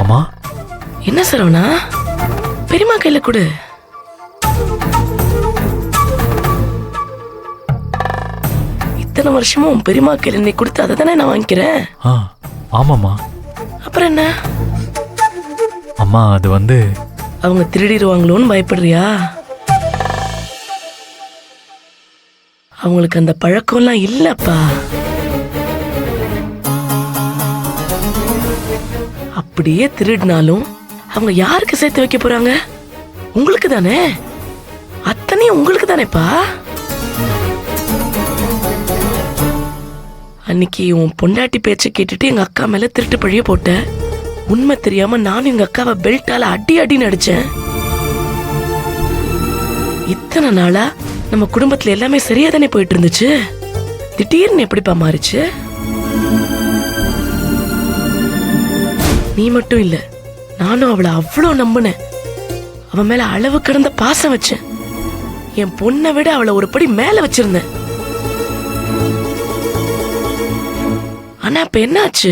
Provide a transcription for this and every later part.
அம்மா. என்ன சரவணா, பெரியம்மா கையில கொடு. இத்தனை வருஷமும் பெரியம்மா கையில நீ கொடுத்து அதை தானே நான் வாங்கிக்கிறேன். ஆமாம்மா. அப்புறம் என்ன அம்மா, அது வந்து அவங்க திருடிடுவாங்களோன்னு பயப்படுறியா? அவங்களுக்கு அந்த பழக்கம்லாம் இல்லப்பா. அப்படியே திருடினாலும் அவங்க யாருக்கு சேர்த்து வைக்க போறாங்க? உங்களுக்கு தானே. அத்தனையும் உங்களுக்கு தானேப்பா. அன்னைக்கு உன் பொண்டாட்டி பேச்ச கேட்டுட்டு எங்க அக்கா மேல திருட்டு பழிய போட்ட. உண்மை தெரியாம நானும் எங்க அக்காவை பெல்ட்டால அடி அடின்னு அடிச்சேன். இத்தனை நாளா நம்ம குடும்பத்துல எல்லாமே சரியா தானே போயிட்டு இருந்துச்சு. திடீர்னு எப்படிப்பா மாறிச்சு? நீ மட்டும் இல்ல, நானும் அவளை அவ்வளவு நம்பினேன். அவன் மேல அளவு கடந்த பாசம் வச்சேன். என் பொண்ணை விட அவளை ஒரு படி மேல வச்சிருந்தேன். ஆனா இப்ப என்னாச்சு?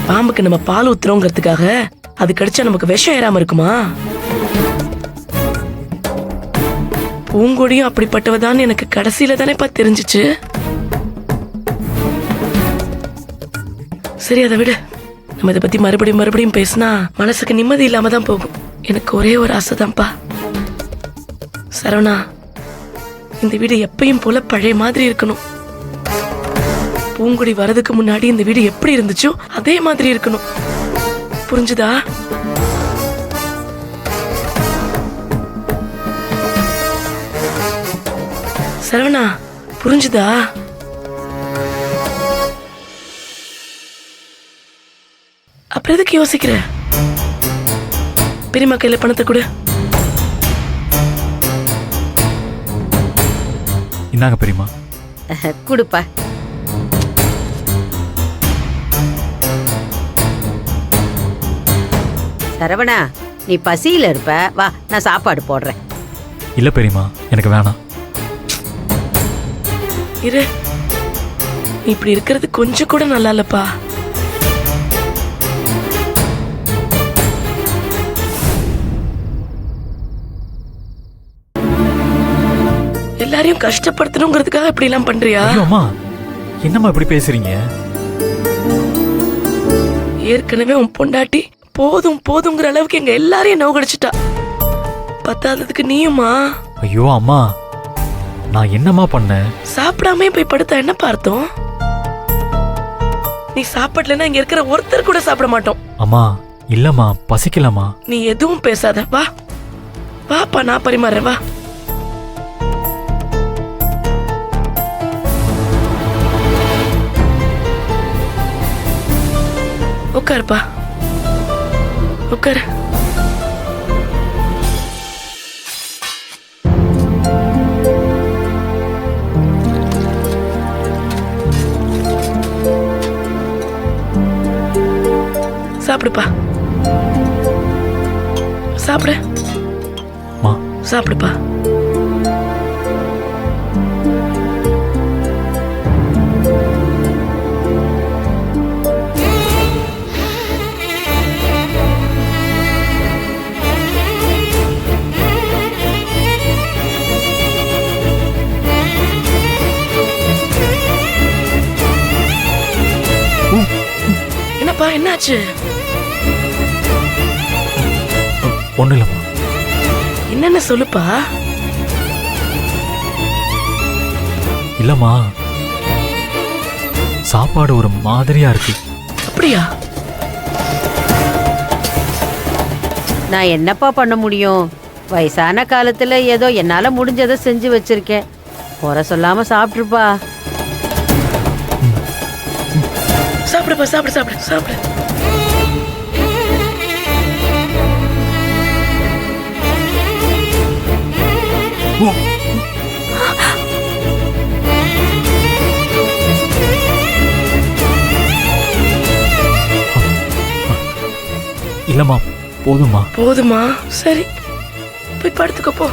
பாம்புக்கு நம்ம பால் ஊத்துறோங்கிறதுக்காக அது கடிச்சா நமக்கு விஷம் ஏறாம இருக்குமா? பூங்கொடியும் அப்படிப்பட்டவதான் எனக்கு கடைசியில தானேப்பா தெரிஞ்சிச்சு. சரி, அதை விடு. நம்ம இதை பத்தி மறுபடியும் பேசினா மனசுக்கு நிம்மதி இல்லாம தான் போகும். எனக்கு ஒரே ஒரு ஆசைதான்ப்பா. சரவணா, இந்த வீடு எப்பயும் போல பழைய மாதிரி இருக்கணும். பூங்குடி வரதுக்கு முன்னாடி இந்த வீடு எப்படி இருந்துச்சோ அதே மாதிரி இருக்கணும். புரிஞ்சுதா? சரவணா, புரிஞ்சுதா? அப்புறம் எதுக்கு யோசிக்கிற? பெரியம்மா கையில பணத்தை கொடு. இந்தாங்க பெரியம்மா. கொடுப்பா. சரவணா, நீ பசியில இருப்ப, வா நான் சாப்பாடு போடுறேன். இல்ல பெரியம்மா, எனக்கு வேணாம். இரு, நீ இப்படி இருக்கிறது கொஞ்சம் கூட நல்லா இல்லப்பா. எல்லாரையும் கஷ்டப்படுத்தணுங்கிறதுக்காக இப்படி எல்லாம் பண்றியா? அம்மா, என்னம்மா இப்படி பேசுறீங்க? ஏற்கனவே உன் பொண்டாட்டி போதும் போதுங்கிற அளவுக்கு எங்க எல்லாரையும் நோகடிச்சிட்டா. பத்தாததுக்கு நீயுமா? ஐயோ அம்மா, நான் என்னம்மா பண்ணேன்? சாப்பிடாம போய் படுத்தா என்ன பார்த்தோம்? நீ சாப்பிடலன்னா இங்க இருக்கிற ஒருத்தர் கூட சாப்பிட மாட்டோம். அம்மா இல்லம்மா, பசிக்கலம்மா. நீ எதுவும் பேசாத, வா வாப்பா, நான் பரிமாறேன், வா. உட்காருப்பா, உட்காரு. சாப்பிடுப்பா, சாப்பிடு. சாப்பிடுப்பா. என்னப்பா, என்னாச்சு? ஒண்ணு இல்லம்மா. என்னன்னு சொல்லுப்பா. இல்லம்மா, சாப்பாடு ஒரு மாதிரியா இருக்கு. அப்படியா? நான் என்னப்பா பண்ண முடியும்? வயசான காலத்துல ஏதோ என்னால முடிஞ்சதை செஞ்சு வச்சிருக்கேன். குறை சொல்லாம சாப்பிட்டுருப்பா. சாப்பிடுப்பா, சாப்பிடு சாப்பிடு சாப்பிடு. இல்லம்மா, போதுமா? போதுமா? சரி, போய் படுத்துக்க போ.